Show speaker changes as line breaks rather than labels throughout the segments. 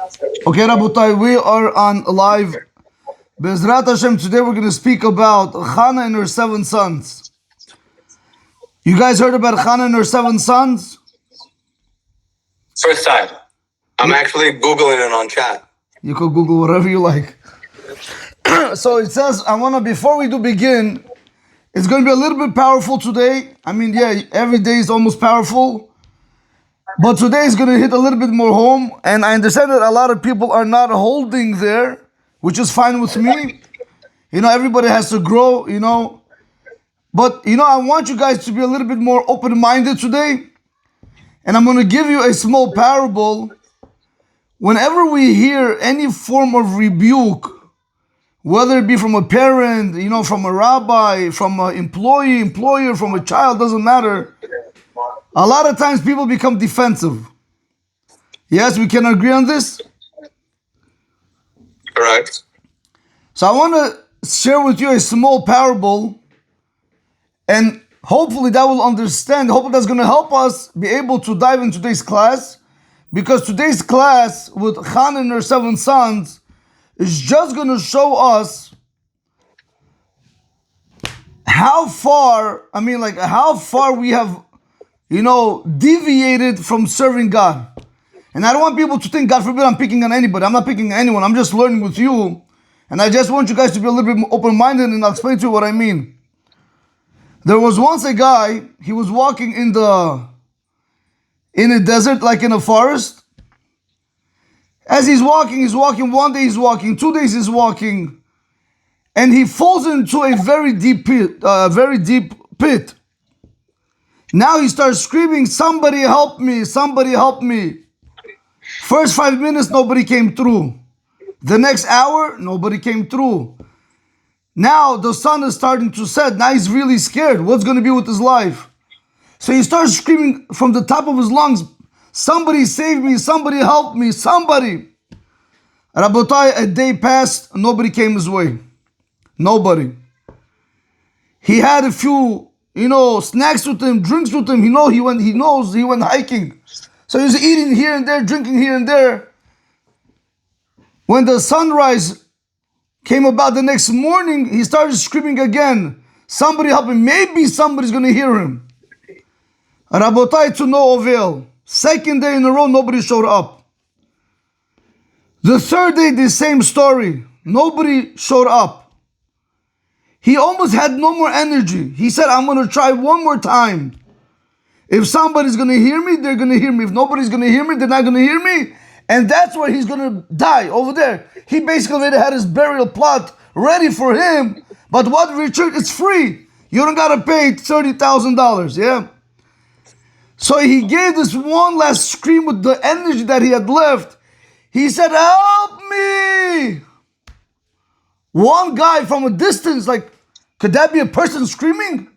Okay, Rabotai, we are on live. Bezrat Hashem, today we're going to speak about Chana and her 7 sons. You guys heard about Chana and her 7 sons?
First time. I'm
Yeah.
actually Googling it on chat.
You could Google whatever you like. So it says, before we do begin, it's going to be a little bit powerful today. I mean, yeah, every day is almost powerful. But today is going to hit a little bit more home. And I understand that a lot of people are not holding there, which is fine with me. Everybody has to grow, But, I want you guys to be a little bit more open-minded today. And I'm going to give you a small parable. Whenever we hear any form of rebuke, whether it be from a parent, from a rabbi, from an employee, employer, from a child, doesn't matter. A lot of times people become defensive. Yes, we can agree on this?
Correct.
So I want to share with you a small parable, and hopefully that will understand. Hopefully that's going to help us be able to dive into today's class, because today's class with Chana and her 7 sons is just going to show us how far we have, deviated from serving God. And I don't want people to think, God forbid, I'm picking on anybody. I'm not picking on anyone. I'm just learning with you. And I just want you guys to be a little bit more open-minded, and I'll explain to you what I mean. There was once a guy, he was walking in a desert, like in a forest. As he's walking, one day he's walking, 2 days he's walking, and he falls into a very deep pit. Now he starts screaming, somebody help me, somebody help me. First 5 minutes, nobody came through. The next hour, nobody came through. Now the sun is starting to set. Now he's really scared. What's going to be with his life? So he starts screaming from the top of his lungs, somebody save me, somebody help me, somebody. Rabotai, a day passed, nobody came his way. Nobody. He had a few, snacks with him, drinks with him. He went hiking. So he was eating here and there, drinking here and there. When the sunrise came about the next morning, he started screaming again, somebody help him. Maybe somebody's going to hear him. Rabotai, to no avail. Second day in a row, nobody showed up. The third day, the same story. Nobody showed up. He almost had no more energy. He said, I'm going to try one more time. If somebody's going to hear me, they're going to hear me. If nobody's going to hear me, they're not going to hear me. And that's where he's going to die, over there. He basically already had his burial plot ready for him. But what return? It's free. You don't got to pay $30,000, yeah? So he gave this one last scream with the energy that he had left. He said, help me! One guy from a distance, like, could that be a person screaming?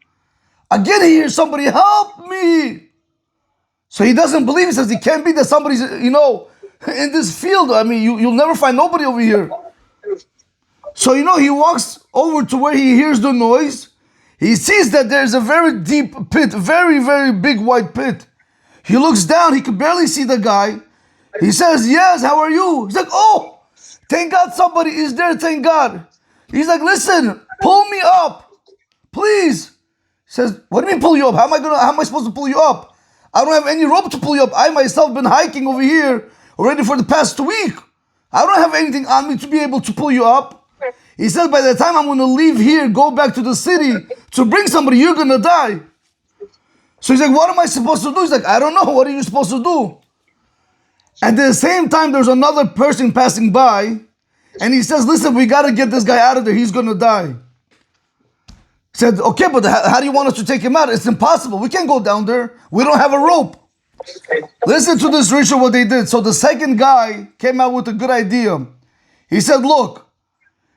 Again, he hears somebody, help me! So he doesn't believe. He says, it can't be that somebody's, in this field. I mean, you'll never find nobody over here. So, he walks over to where he hears the noise. He sees that there's a very deep pit, very, very big white pit. He looks down, he can barely see the guy. He says, yes, how are you? He's like, oh, thank God somebody is there, thank God. He's like, listen, pull me up, please. He says, what do you mean pull you up? How am I supposed to pull you up? I don't have any rope to pull you up. I myself been hiking over here already for the past week. I don't have anything on me to be able to pull you up. He says, by the time I'm going to leave here, go back to the city to bring somebody, you're going to die. So he's like, what am I supposed to do? He's like, I don't know. What are you supposed to do? At the same time, there's another person passing by, and he says, listen, we got to get this guy out of there. He's going to die. He said, okay, but how do you want us to take him out? It's impossible. We can't go down there. We don't have a rope. Listen to this ritual, what they did. So the second guy came out with a good idea. He said, look,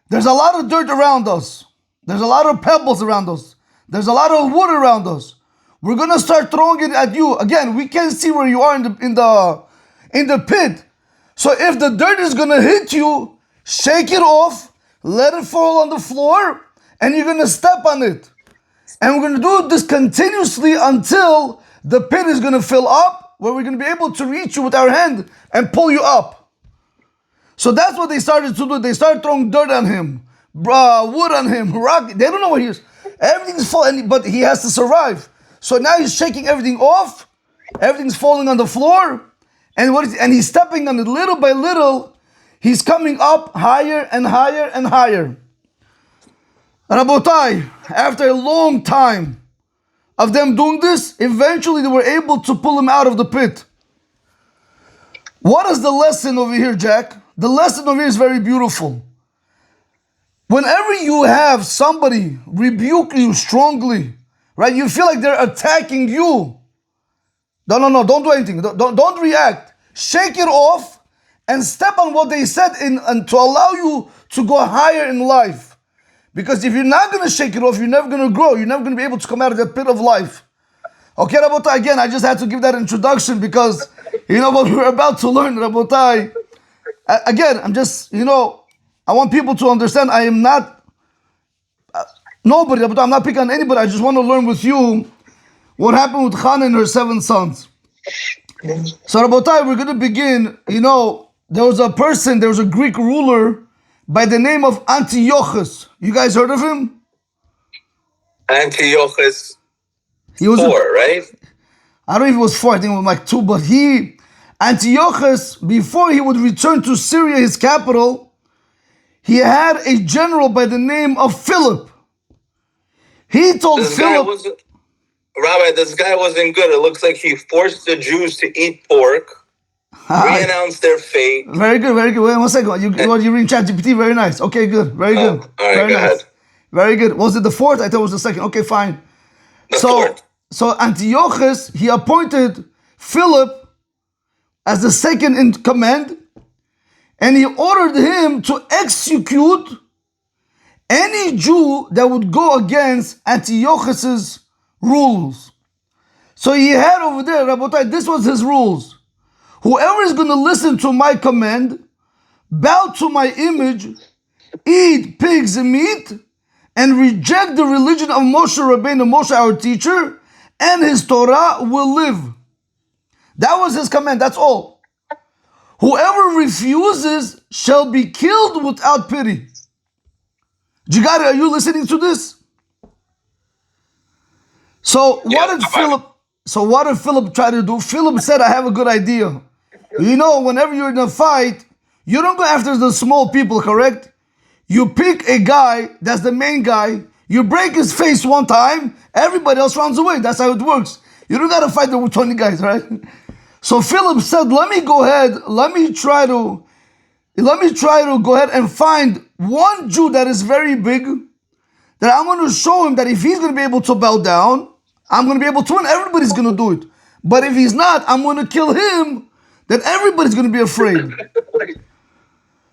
there's a lot of dirt around us. There's a lot of pebbles around us. There's a lot of wood around us. We're going to start throwing it at you. Again, we can't see where you are in the pit. So if the dirt is going to hit you, shake it off, let it fall on the floor, and you're going to step on it. And we're going to do this continuously until the pit is going to fill up, where we're going to be able to reach you with our hand and pull you up. So that's what they started to do. They started throwing dirt on him, wood on him, rock. They don't know what he is. Everything's falling, but he has to survive. So now he's shaking everything off. Everything's falling on the floor, and he's stepping on it little by little. He's coming up higher and higher and higher. Rabotai, after a long time of them doing this, eventually they were able to pull him out of the pit. What is the lesson over here, Jack? The lesson over here is very beautiful. Whenever you have somebody rebuke you strongly, right? You feel like they're attacking you. No, don't do anything. Don't react. Shake it off and step on what they said and to allow you to go higher in life. Because if you're not going to shake it off, you're never going to grow. You're never going to be able to come out of that pit of life. Okay, Rabotai, again, I just had to give that introduction because, you know, what we're about to learn, Rabotai. Again, I'm just, you know, I want people to understand I am not nobody, Rabotai. I'm not picking on anybody. I just want to learn with you what happened with Hannah and her 7 sons. So, Rabotai, we're going to begin. You know, there was a Greek ruler by the name of Antiochus. You guys heard of him?
Antiochus
He was
4, right?
I don't know if it was 4, I think it was like 2, but Antiochus, before he would return to Syria, his capital, he had a general by the name of Philip. He told Philip,
Rabbi, this guy wasn't good. It looks like he forced the Jews to eat pork, re-announced their fate.
Very good, very good. Wait 1 second. You read ChatGPT, very nice. Okay, good, very good.
All right,
very
go
nice.
ahead.
Very good. Was it the 4th? I thought it was the 2nd. Okay, fine.
The 4th.
So Antiochus, he appointed Philip as the second in command, and he ordered him to execute any Jew that would go against Antiochus's rules. So he had over there, Rabotai, this was his rules. Whoever is going to listen to my command, bow to my image, eat pigs and meat, and reject the religion of Moshe Rabbeinu, Moshe our teacher, and his Torah will live. That was his command, that's all. Whoever refuses shall be killed without pity. Jigari, are you listening to this? So what did Philip try to do? Philip said, I have a good idea. You know, whenever you're in a fight, you don't go after the small people, correct? You pick a guy that's the main guy, you break his face one time, everybody else runs away. That's how it works. You don't gotta fight with 20 guys, right? So Philip said, let me try to go ahead and find one Jew that is very big, that I'm going to show him that if he's going to be able to bow down, I'm going to be able to, and everybody's going to do it. But if he's not, I'm going to kill him, then everybody's going to be afraid.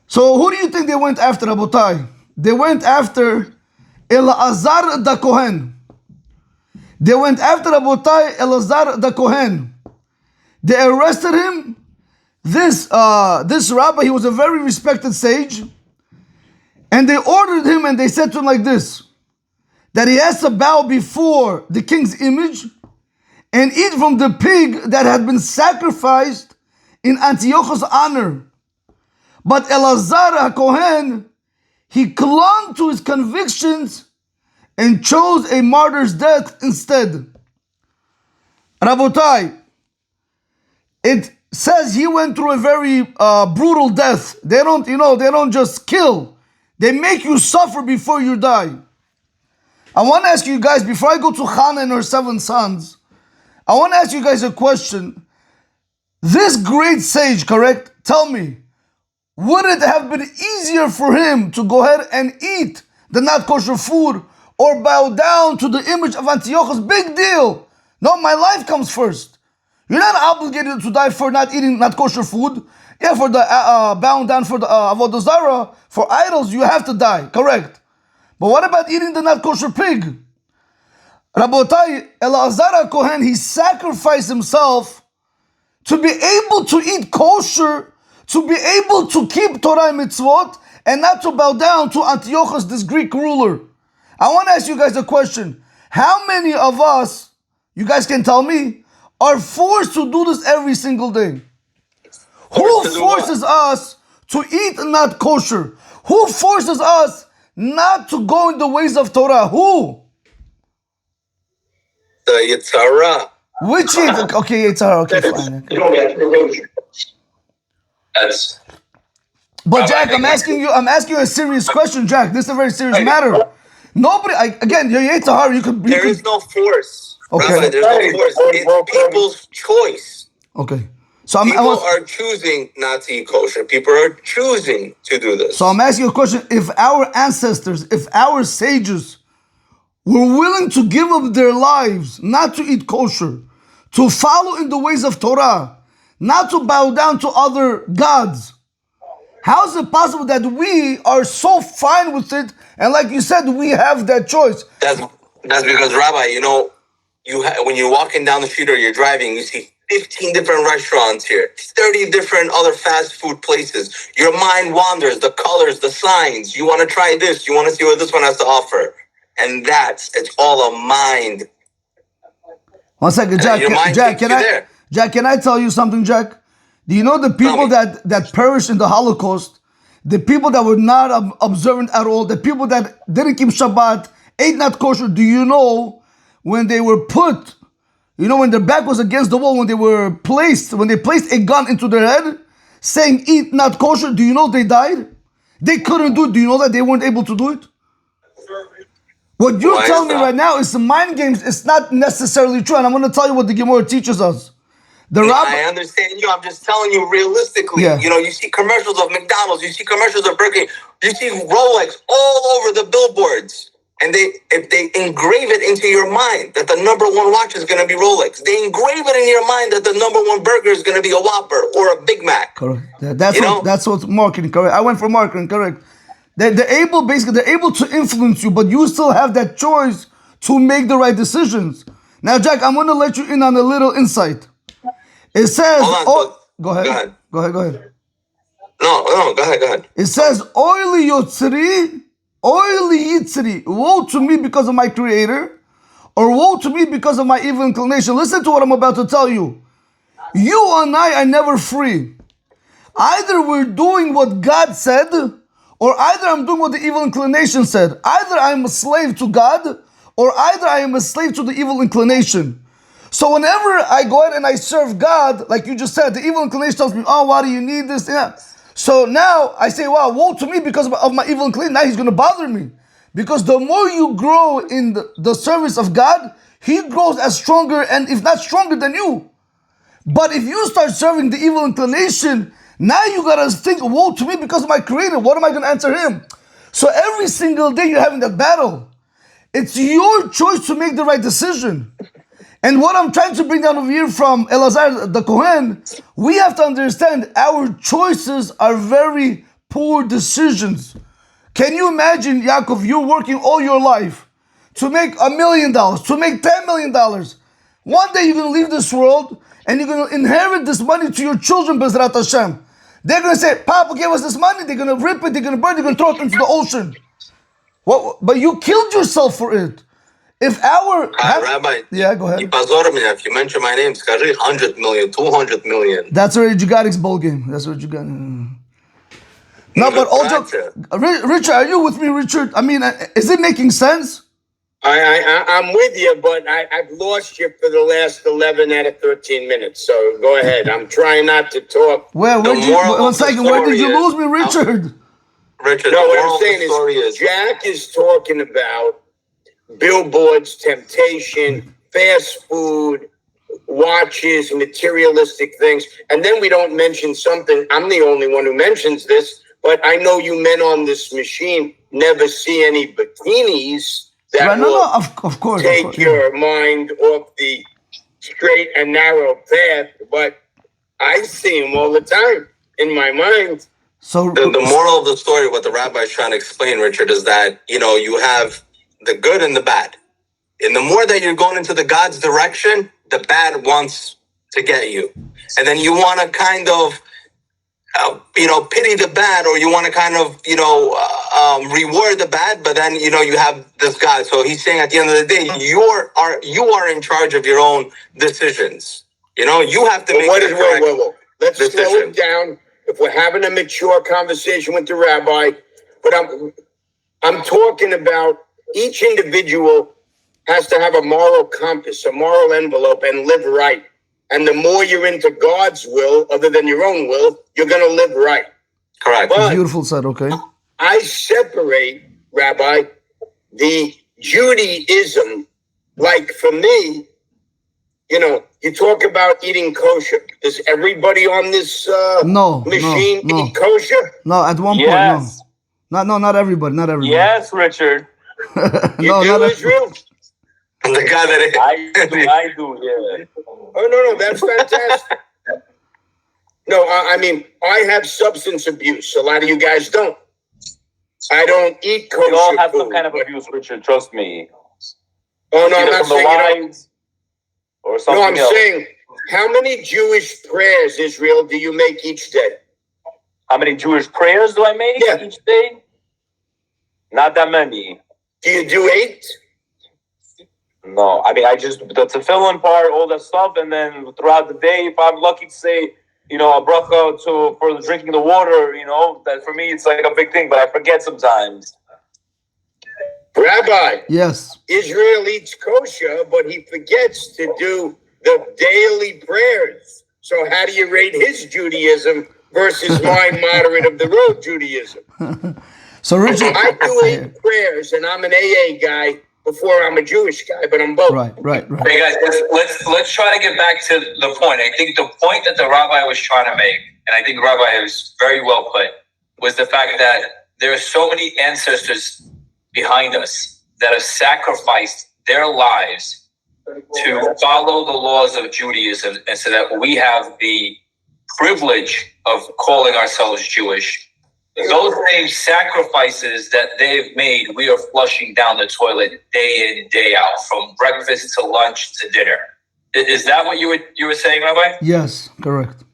So who do you think they went after, Rabotai? They went after Elazar the Kohen. They went after Rabotai Elazar the Kohen. They arrested him. This rabbi, he was a very respected sage. And they ordered him and they said to him like this, that he has to bow before the king's image and eat from the pig that had been sacrificed in Antiochus' honor. But Elazar HaKohen, he clung to his convictions and chose a martyr's death instead. Rabotai, it says he went through a very brutal death. They don't just kill. They make you suffer before you die. I want to ask you guys, before I go to Hannah and her 7 sons, I want to ask you guys a question. This great sage, correct? Tell me, would it have been easier for him to go ahead and eat the not kosher food or bow down to the image of Antiochus? Big deal. No, my life comes first. You're not obligated to die for not eating not kosher food. Yeah, for the bowing down for the avodah zarah, for idols, you have to die, correct? But what about eating the not kosher pig? Rabotai, Elazar Kohen, he sacrificed himself to be able to eat kosher, to be able to keep Torah and mitzvot, and not to bow down to Antiochus, this Greek ruler. I want to ask you guys a question. How many of us, you guys can tell me, are forced to do this every single day? Who forces us to eat not kosher? Who forces us not to go in the ways of Torah? Who?
The Yitzhara.
Which Yitzhara? Okay, Yitzhara. Okay, fine. Okay.
That's.
But Jack, I'm asking you a serious question, Jack. This is a very serious matter. Nobody, again, your Yitzhara, you could.
There is no force.
Okay.
Rabbi, there's no force. It's people's choice.
Okay. So
people are choosing not to eat kosher. People are choosing to do this.
So I'm asking you a question. If our ancestors, if our sages were willing to give up their lives not to eat kosher, to follow in the ways of Torah, not to bow down to other gods, how is it possible that we are so fine with it? And like you said, we have that choice.
That's because, Rabbi, when you're walking down the street or you're driving, you see 15 different restaurants here, 30 different other fast food places. Your mind wanders, the colors, the signs. You want to try this. You want to see what this one has to offer. And it's all a mind.
1 second, Jack. Jack, can I tell you something, Jack? Do you know the people that perished in the Holocaust, the people that were not observant at all, the people that didn't keep Shabbat, ate not kosher, do you know when they were put, when their back was against the wall, when they placed a gun into their head, saying eat not kosher, do you know they died? They couldn't do it. Do you know that they weren't able to do it? What you're telling me right now is some mind games. It's not necessarily true. And I'm going to tell you what the Gemara teaches us.
I understand you. I'm just telling you realistically.
Yeah.
You see commercials of McDonald's. You see commercials of Burger King. You see Rolex all over the billboards. And if they engrave it into your mind that the number one watch is going to be Rolex, they engrave it in your mind that the number one burger is going to be a Whopper or a Big Mac.
Correct. That's what's marketing. Correct. I went for marketing. Correct. They're able to influence you, but you still have that choice to make the right decisions. Now, Jack, I'm going to let you in on a little insight. It says, go ahead.
No, go ahead.
It says, Oily Yotzri, Oily Yitzri, woe to me because of my creator, or woe to me because of my evil inclination. Listen to what I'm about to tell you. You and I are never free. Either we're doing what God said, or either I'm doing what the evil inclination said. Either I'm a slave to God, or either I am a slave to the evil inclination. So whenever I go ahead and I serve God, like you just said, the evil inclination tells me, oh, why do you need this? Yeah. So now I say, wow, woe to me because of my evil inclination. Now he's going to bother me. Because the more you grow in the service of God, he grows as stronger and if not stronger than you. But if you start serving the evil inclination, now you got to think, woe to me because of my creator. What am I going to answer him? So every single day you're having that battle. It's your choice to make the right decision. And what I'm trying to bring down over here from Elazar the Kohen, we have to understand our choices are very poor decisions. Can you imagine, Yaakov, you're working all your life to make $1 million, to make $10 million. One day you're going to leave this world and you're going to inherit this money to your children, Bezrat Hashem. They're going to say, Papa gave us this money, they're going to rip it, they're going to burn it, they're going to throw it into the ocean. But you killed yourself for it. If
Rabbi,
yeah, go ahead.
If you mention my name, 100 million, 200 million.
That's already Jugadic's bowl game. That's what you got. No, but also, Richard, are you with me, Richard? I mean, is it making sense?
I'm with you, but I've lost you for the last 11 out of 13 minutes. So go ahead. I'm trying not to talk.
Where did you lose me, Richard?
Richard,
no, what I'm saying is Jack is talking about billboards, temptation, fast food, watches, materialistic things. And then we don't mention something. I'm the only one who mentions this, but I know you men on this machine never see any bikinis that
of course,
take your mind off the straight and narrow path. But I see them all the time in my mind.
So
the moral of the story, what the rabbi is trying to explain, Richard, is that, you have the good and the bad. And the more that you're going into the God's direction, the bad wants to get you. And then you want to kind of, pity the bad, or you want to kind of, reward the bad. But then, you have this God. So he's saying at the end of the day, you are in charge of your own decisions. You have to make
Let's slow it down. if we're having a mature conversation with the rabbi, but I'm talking about each individual has to have a moral compass, a moral envelope, and live right. And the more you're into God's will, other than your own will, you're going to live right.
Correct.
But
Beautiful said, okay.
I separate, Rabbi, the Judaism. Like for me, you talk about eating kosher. Does everybody on this machine eat kosher?
No, at one point, no. Not everybody, not everybody.
Yes, Richard.
You do, Israel?
The guy that
I do, yeah.
Oh, no, that's fantastic. No, I mean, I have substance abuse. A lot of you guys don't. I don't eat kosher.
We all have
food.
some kind of abuse, Richard. Trust me.
Oh, no, I'm not saying
or something
I'm
else.
saying, how many Jewish prayers, Israel, do you make each day?
How many Jewish prayers do I make each day? Not that many.
Do you do 8?
No, I mean, I just, the tefillin part, all that stuff, and then throughout the day, if I'm lucky to say, a bracha for the drinking the water, that for me, it's like a big thing, but I forget sometimes.
Rabbi.
Yes.
Israel eats kosher, but he forgets to do the daily prayers. So how do you rate his Judaism versus my moderate of the road Judaism?
So Richard,
I do 8 prayers, and I'm an AA guy before I'm a Jewish guy, but I'm both.
Right.
Hey guys, let's try to get back to the point. I think the point that the rabbi was trying to make, and I think the rabbi was very well put, was the fact that there are so many ancestors behind us that have sacrificed their lives to follow the laws of Judaism, and so that we have the privilege of calling ourselves Jewish. Those same sacrifices that they've made, we are flushing down the toilet day in, day out, from breakfast to lunch to dinner. Is that what you were saying, Rabbi?
Yes, correct.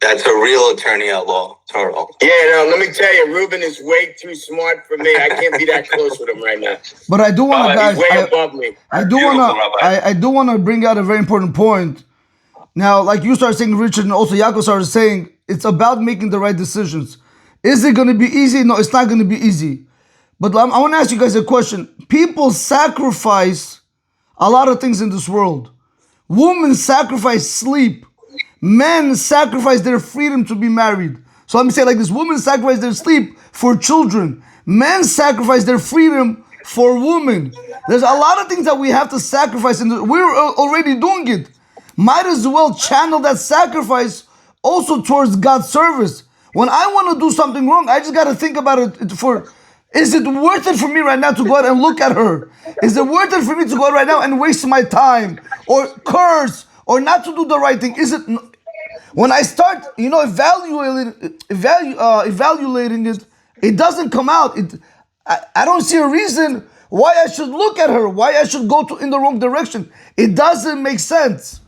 That's a real attorney at law, Toro.
Yeah, no, let me tell you, Ruben is way too smart for me. I can't be that close with him right now.
But I do want to, guys.
He's way above me.
I do want to bring out a very important point. Now, like you started saying, Richard, and also Yaakov started saying, it's about making the right decisions. Is it going to be easy? No, it's not going to be easy. But I want to ask you guys a question. People sacrifice a lot of things in this world. Women sacrifice sleep. Men sacrifice their freedom to be married. So let me say it like this. Women sacrifice their sleep for children. Men sacrifice their freedom for women. There's a lot of things that we have to sacrifice, and we're already doing it. Might as well channel that sacrifice also towards God's service. When I want to do something wrong, I just got to think about it is it worth it for me right now to go out and look at her? Is it worth it for me to go out right now and waste my time or curse or not to do the right thing? Is it? When I start, evaluating it, it doesn't come out. I don't see a reason why I should look at her, why I should go in the wrong direction. It doesn't make sense.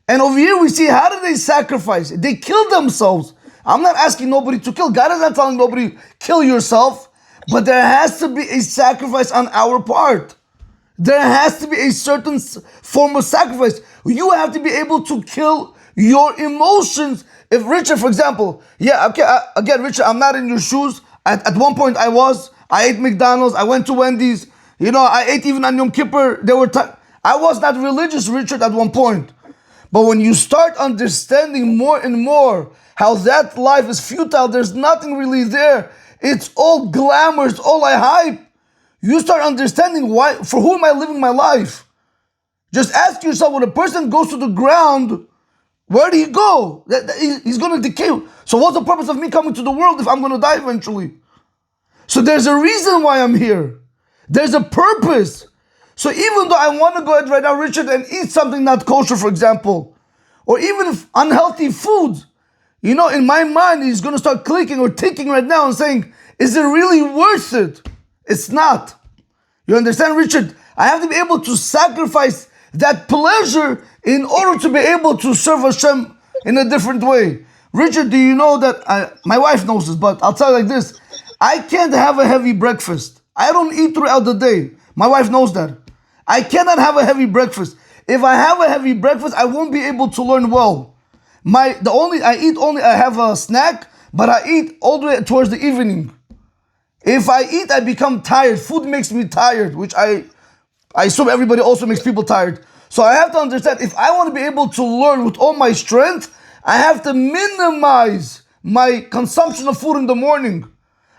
And over here we see, how did they sacrifice? They killed themselves. I'm not asking nobody to kill. God is not telling nobody, kill yourself. But there has to be a sacrifice on our part. There has to be a certain form of sacrifice. You have to be able to kill your emotions. If Richard, for example, again, Richard, I'm not in your shoes. At one point I ate McDonald's, I went to Wendy's, I ate even on Yom Kippur. I was not religious, Richard, at one point. But when you start understanding more and more how that life is futile, there's nothing really there. It's all glamour, it's all hype. You start understanding for who am I living my life? Just ask yourself, when a person goes to the ground, where do he go? He's going to decay. So what's the purpose of me coming to the world if I'm going to die eventually? So there's a reason why I'm here. There's a purpose. So even though I want to go ahead right now, Richard, and eat something not kosher, for example, or even unhealthy food, in my mind, he's going to start clicking or ticking right now and saying, is it really worth it? It's not. You understand, Richard? I have to be able to sacrifice that pleasure in order to be able to serve Hashem in a different way. Richard, do you know that, my wife knows this, but I'll tell you like this. I can't have a heavy breakfast. I don't eat throughout the day. My wife knows that. I cannot have a heavy breakfast. If I have a heavy breakfast, I won't be able to learn well. I have a snack, but I eat all the way towards the evening. If I eat, I become tired. Food makes me tired, which I assume everybody also makes people tired. So I have to understand, if I want to be able to learn with all my strength, I have to minimize my consumption of food in the morning.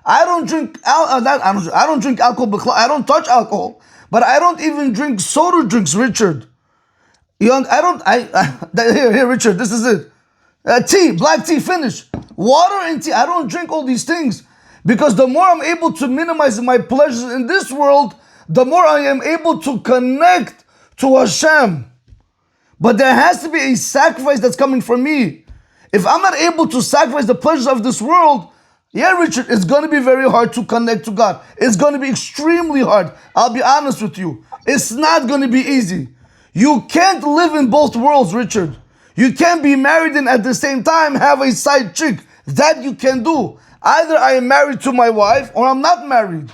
I don't drink I don't drink alcohol. I don't touch alcohol, but I don't even drink soda drinks, Richard. Here, Richard. This is it. Tea, black tea, finish. Water and tea. I don't drink all these things because the more I'm able to minimize my pleasures in this world, the more I am able to connect to Hashem. But there has to be a sacrifice that's coming from me. If I'm not able to sacrifice the pleasures of this world, yeah, Richard, it's going to be very hard to connect to God. It's going to be extremely hard. I'll be honest with you. It's not going to be easy. You can't live in both worlds, Richard. You can't be married and at the same time have a side chick. That you can do. Either I am married to my wife or I'm not married.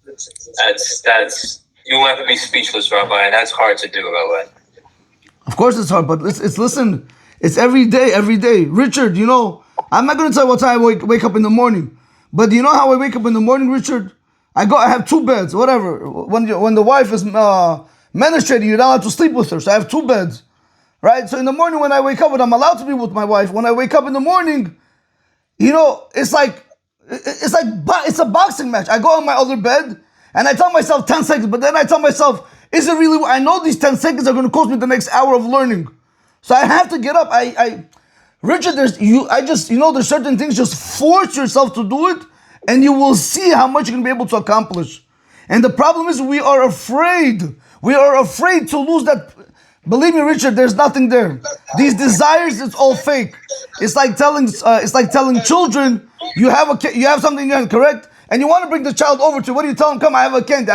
That's you have to be speechless, Rabbi, and that's hard to do, Rabbi.
Of course it's hard, but listen, it's every day. Richard, I'm not going to tell you what time I wake up in the morning, but you know how I wake up in the morning, Richard? I have two beds, whatever. When the wife is menstruating, you're not allowed to sleep with her, so I have two beds, right? So in the morning when I wake up, and I'm allowed to be with my wife, when I wake up in the morning, it's a boxing match. I go on my other bed, and I tell myself 10 seconds, but then I tell myself, is it really? I know these 10 seconds are going to cost me the next hour of learning. So I have to get up. Richard, there's certain things, just force yourself to do it, and you will see how much you're going to be able to accomplish. And the problem is we are afraid. We are afraid to lose that. Believe me, Richard, there's nothing there. These desires, it's all fake. It's like telling children, you have something in your hand, correct? And you want to bring the child over to you. What do you tell him? Come, I have a candy.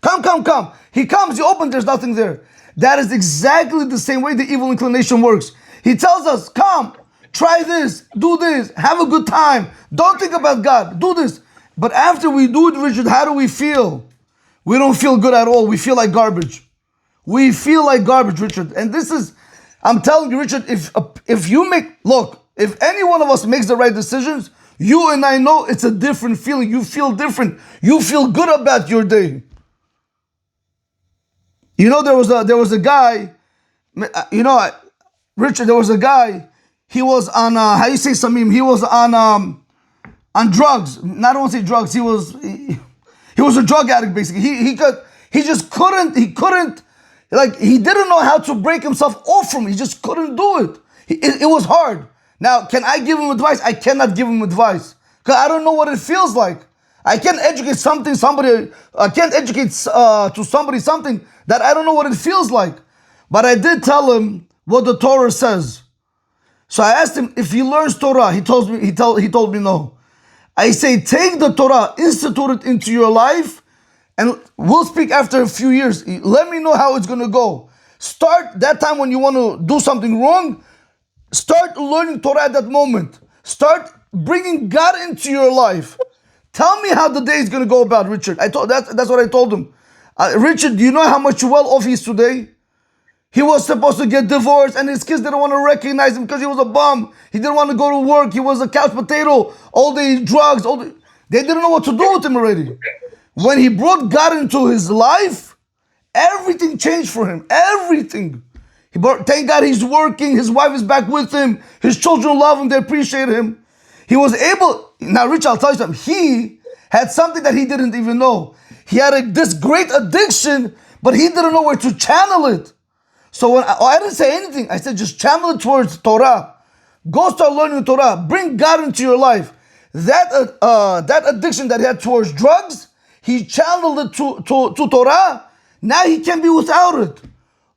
Come. He comes, you open, there's nothing there. That is exactly the same way the evil inclination works. He tells us, come, try this, do this, have a good time. Don't think about God, do this. But after we do it, Richard, how do we feel? We don't feel good at all. We feel like garbage. Richard. And this is, I'm telling you, Richard, if any one of us makes the right decisions, you and I know it's a different feeling. You feel different. You feel good about your day. There was a guy, Richard, there was a guy, he was on, how you say Samim? He was on drugs. I don't want to say drugs. He was a drug addict, basically. He didn't know how to break himself off from it. He just couldn't do it. It was hard. Now, can I give him advice? I cannot give him advice because I don't know what it feels like. I can't educate something to somebody something that I don't know what it feels like. But I did tell him what the Torah says. So I asked him if he learns Torah. He told me no. I say take the Torah, institute it into your life, and we'll speak after a few years. Let me know how it's going to go. Start that time when you want to do something wrong. Start learning Torah at that moment. Start bringing God into your life. Tell me how the day is going to go about, Richard. That's what I told him. Richard, do you know how much well off he is today? He was supposed to get divorced and his kids didn't want to recognize him because he was a bum. He didn't want to go to work. He was a couch potato. All the drugs, they didn't know what to do with him already. When he brought God into his life, everything changed for him. Everything. Thank God he's working. His wife is back with him. His children love him. They appreciate him. He was able. Now, Rich, I'll tell you something. He had something that he didn't even know. He had this great addiction, but he didn't know where to channel it. So I didn't say anything. I said just channel it towards Torah. Go start learning Torah. Bring God into your life. That addiction that he had towards drugs, he channeled it to Torah. Now he can't be without it.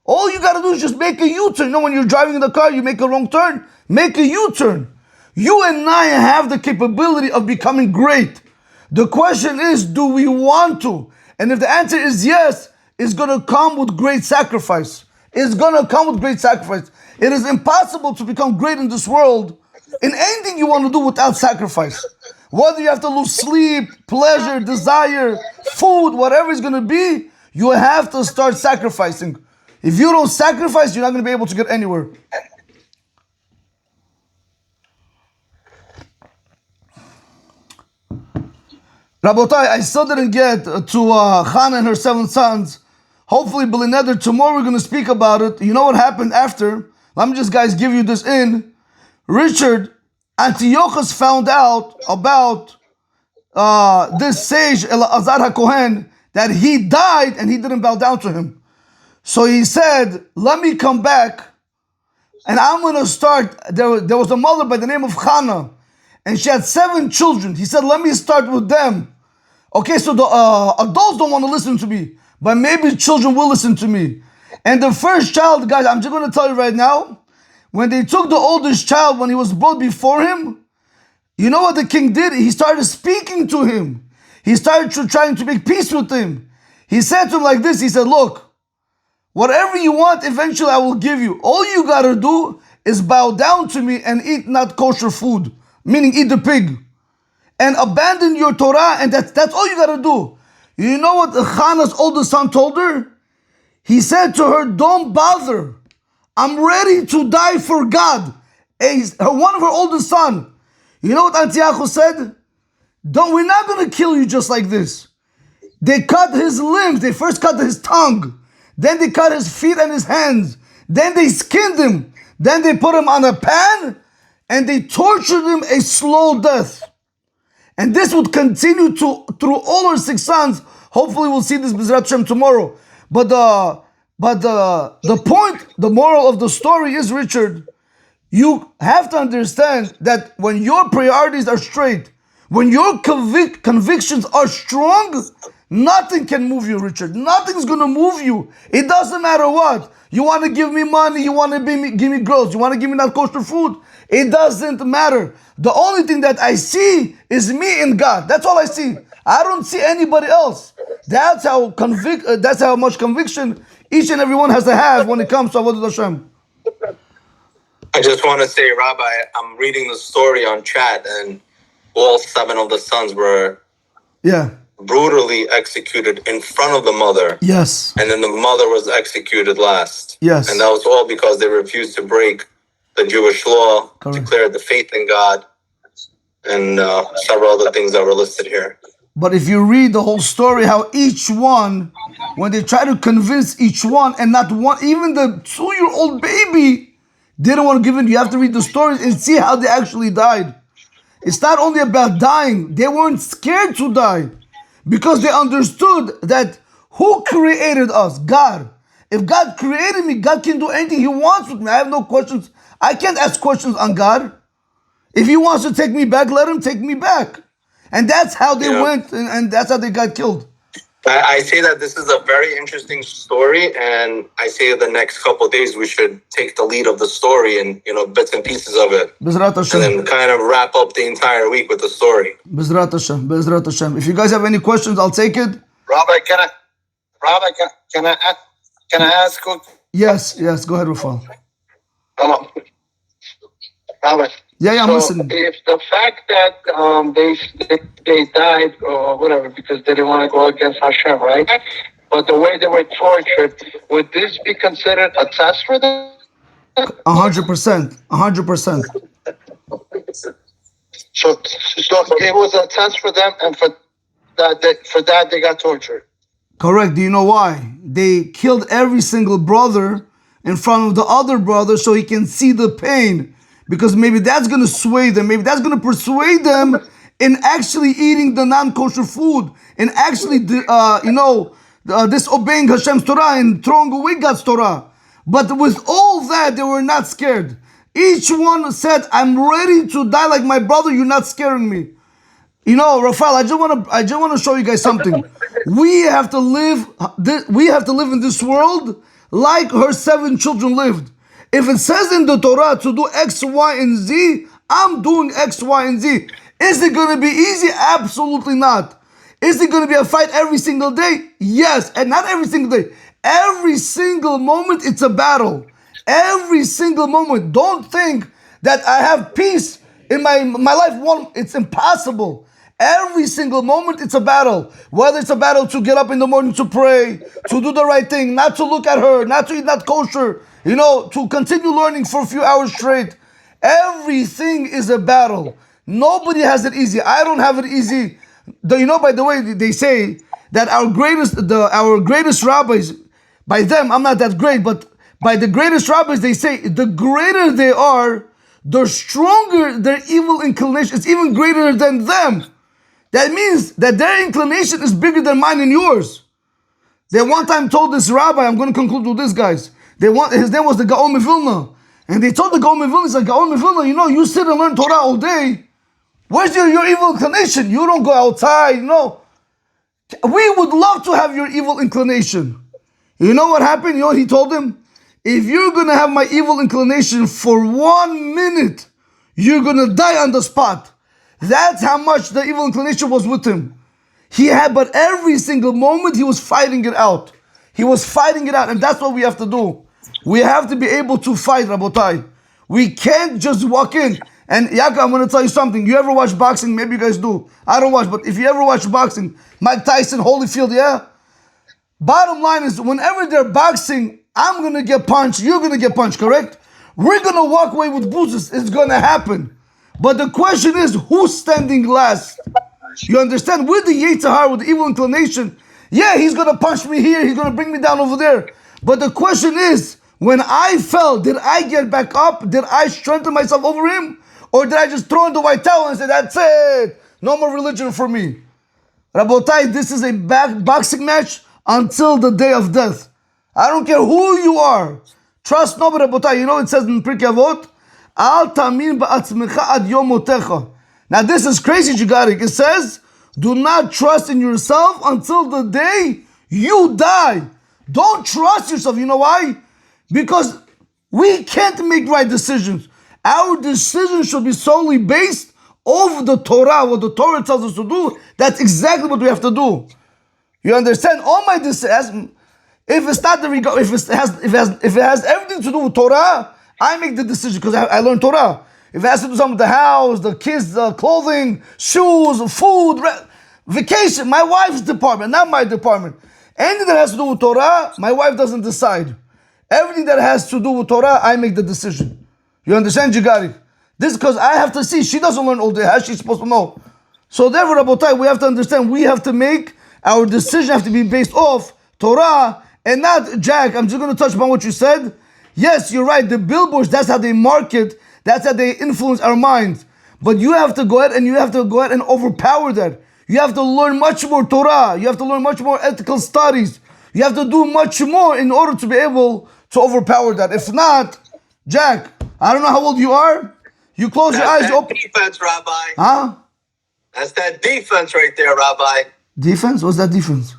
All you got to do is just make a U-turn. When you're driving in the car, you make a wrong turn, make a U-turn. You and I have the capability of becoming great. The question is, do we want to? And if the answer is yes, it's going to come with great sacrifice. It's going to come with great sacrifice. It is impossible to become great in this world in anything you want to do without sacrifice. Whether you have to lose sleep, pleasure, desire, food, whatever it's going to be, You have to start sacrificing. If you don't sacrifice, you're not going to be able to get anywhere. Rabotai, I still didn't get to Hannah and her 7 sons. Hopefully, B'li Neder, tomorrow we're going to speak about it. You know what happened after? Let me just, guys, give you this in. Richard, Antiochus found out about this sage, Elazar HaKohen, that he died and he didn't bow down to him. So he said, let me come back and I'm going to start. There was a mother by the name of Hannah and she had 7 children. He said, let me start with them. Okay, so the adults don't want to listen to me, but maybe children will listen to me. And the first child, guys, I'm just going to tell you right now, when they took the oldest child, when he was brought before him, you know what the king did? He started speaking to him. He started trying to make peace with him. He said to him like this, he said, look, whatever you want, eventually I will give you. All you got to do is bow down to me and eat not kosher food, meaning eat the pig. And abandon your Torah, and that's all you got to do. You know what Hannah's oldest son told her? He said to her, don't bother. I'm ready to die for God. One of her oldest son. You know what Antiochus said? We're not going to kill you just like this. They cut his limbs. They first cut his tongue. Then they cut his feet and his hands. Then they skinned him. Then they put him on a pan and they tortured him a slow death. And this would continue through all her 6 sons. Hopefully we'll see this B'ezrat Hashem tomorrow. But the point, the moral of the story is, Richard, you have to understand that when your priorities are straight, when your convictions are strong, nothing can move you, Richard. Nothing's going to move you. It doesn't matter what. You want to give me money, you want to give me girls, you want to give me that kosher food. It doesn't matter. The only thing that I see is me and God. That's all I see. I don't see anybody else. That's how much conviction each and every one has to have when it comes to Avodat Hashem.
I just want to say, Rabbi, I'm reading the story on chat, and all 7 of the sons were brutally executed in front of the mother.
Yes.
And then the mother was executed last.
Yes.
And that was all because they refused to break the Jewish law, declared the faith in God, and several other things that were listed here.
But if you read the whole story, how each one, when they try to convince each one, and not one, even the 2-year-old baby didn't want to give in. You have to read the stories and see how they actually died. It's not only about dying. They weren't scared to die because they understood that who created us? God. If God created me, God can do anything He wants with me. I have no questions. I can't ask questions on God. If He wants to take me back, let Him take me back. And that's how they went, and that's how they got killed.
I say that this is a very interesting story, and I say the next couple of days we should take the lead of the story and, bits and pieces of it.
B'ezrat Hashem.
And then kind of wrap up the entire week with the story.
B'ezrat Hashem. B'ezrat Hashem. If you guys have any questions, I'll take it.
Rabbi, can I ask?
Yes. Go ahead, Rafal.
Hello. Rabbi.
Yeah, I'm listening.
If the fact that they died or whatever because they didn't want to go against Hashem, right? But the way they were tortured, would this be considered a test for them?
100%. 100%.
So it was a test for them, and for that they got tortured.
Correct. Do you know why? They killed every single brother in front of the other brother so he can see the pain. Because maybe that's going to sway them. Maybe that's going to persuade them in actually eating the non-kosher food. In actually, disobeying Hashem's Torah and throwing away God's Torah. But with all that, they were not scared. Each one said, I'm ready to die like my brother. You're not scaring me. Rafael, I just want to show you guys something. We have to live in this world like her 7 children lived. If it says in the Torah to do X, Y, and Z, I'm doing X, Y, and Z. Is it going to be easy? Absolutely not. Is it going to be a fight every single day? Yes. And not every single day. Every single moment, it's a battle. Every single moment. Don't think that I have peace in my life. It's impossible. Every single moment, it's a battle. Whether it's a battle to get up in the morning to pray, to do the right thing, not to look at her, not to eat not kosher, to continue learning for a few hours straight. Everything is a battle. Nobody has it easy. I don't have it easy. By the way, they say that our greatest rabbis, by them, I'm not that great, but by the greatest rabbis, they say the greater they are, the stronger their evil inclination is, even greater than them. That means that their inclination is bigger than mine and yours. They one time told this rabbi, I'm going to conclude with this, guys. His name was the Gaon Vilna. And they told the Gaon Vilna, he's like, Gaon Vilna, you sit and learn Torah all day. Where's your evil inclination? You don't go outside, We would love to have your evil inclination. You know what happened? You know what he told him? If you're going to have my evil inclination for 1 minute, you're going to die on the spot. That's how much the evil inclination was with him. But every single moment he was fighting it out. He was fighting it out, and that's what we have to do. We have to be able to fight, Rabotai. We can't just walk in. And Yaakov, I'm going to tell you something. You ever watch boxing? Maybe you guys do. I don't watch, but if you ever watch boxing, Mike Tyson, Holyfield, yeah? Bottom line is, whenever they're boxing, I'm going to get punched, you're going to get punched, correct? We're going to walk away with bruises. It's going to happen. But the question is, who's standing last? You understand? With the Yetzer Hara, with the evil inclination, yeah, he's going to punch me here, he's going to bring me down over there. But the question is, when I fell, did I get back up? Did I strengthen myself over him? Or did I just throw in the white towel and say, that's it, no more religion for me? Rabotai, this is a boxing match until the day of death. I don't care who you are. Trust nobody, Rabotai. It says in Pirkei Avot, Al tamin ba'atzmecha ad yom motecha. Now this is crazy, Jigarik. It says, do not trust in yourself until the day you die. Don't trust yourself. You know why? Because we can't make right decisions. Our decisions should be solely based over the Torah, what the Torah tells us to do. That's exactly what we have to do. You understand? All my decisions, if it's not if it has everything to do with Torah, I make the decision because I learned Torah. If it has to do something with the house, the kids, the clothing, shoes, food, vacation, my wife's department, not my department. Anything that has to do with Torah, my wife doesn't decide. Everything that has to do with Torah, I make the decision. You understand, Jigari? This is because I have to see. She doesn't learn all day. How's she supposed to know? So therefore, Rabotai, we have to understand. We have to make our decision have to be based off Torah and not, Jack, I'm just going to touch upon what you said. Yes, you're right. The billboards, that's how they market. That's how they influence our minds. But you have to go ahead and overpower that. You have to learn much more Torah. You have to learn much more ethical studies. You have to do much more in order to be able to overpower that. If not, Jack, I don't know how old you are. You close your eyes.
That's defense, Rabbi.
Huh?
That's that defense right there, Rabbi.
Defense? What's that defense?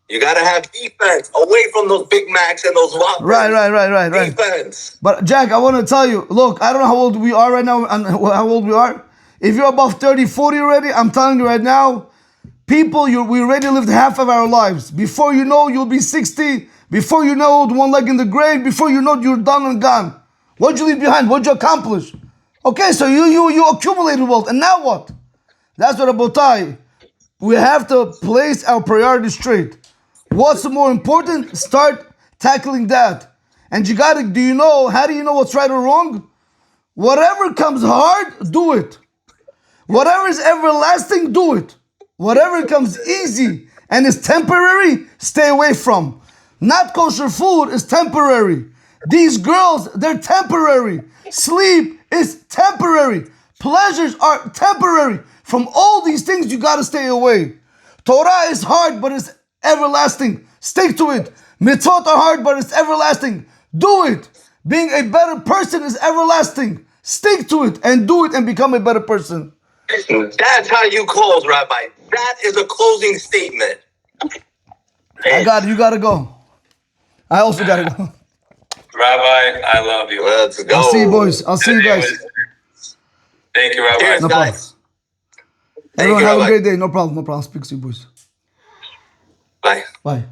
You got to have defense away from those Big Macs and those Whoppers.
Right.
Defense.
But Jack, I want to tell you, look, I don't know how old we are right now and how old we are. If you're above 30, 40 already, I'm telling you right now, people, we already lived half of our lives. Before you know, you'll be 60. Before you know, one leg in the grave. Before you know, you're done and gone. What'd you leave behind? What'd you accomplish? Okay, so you accumulated wealth. And now what? That's what Rabotai. We have to place our priorities straight. What's more important? Start tackling that. And you got to, how do you know what's right or wrong? Whatever comes hard, do it. Whatever is everlasting, do it. Whatever comes easy and is temporary, stay away from. Not kosher food is temporary. These girls, they're temporary. Sleep is temporary. Pleasures are temporary. From all these things, you got to stay away. Torah is hard, but it's everlasting. Stick to it. Mitzvot are hard, but it's everlasting. Do it. Being a better person is everlasting. Stick to it and do it and become a better person.
That's how you close, Rabbi. That is a closing statement.
I got it. You got to go. I also got to go.
Rabbi, I love you.
Let's go.
I'll see you, boys. I'll see you guys.
Thank you, Rabbi.
Cheers,
No problem.
guys.
Everyone
you,
have a
Rabbi.
great day. No problem. Speak to you, boys.
Bye.
Bye.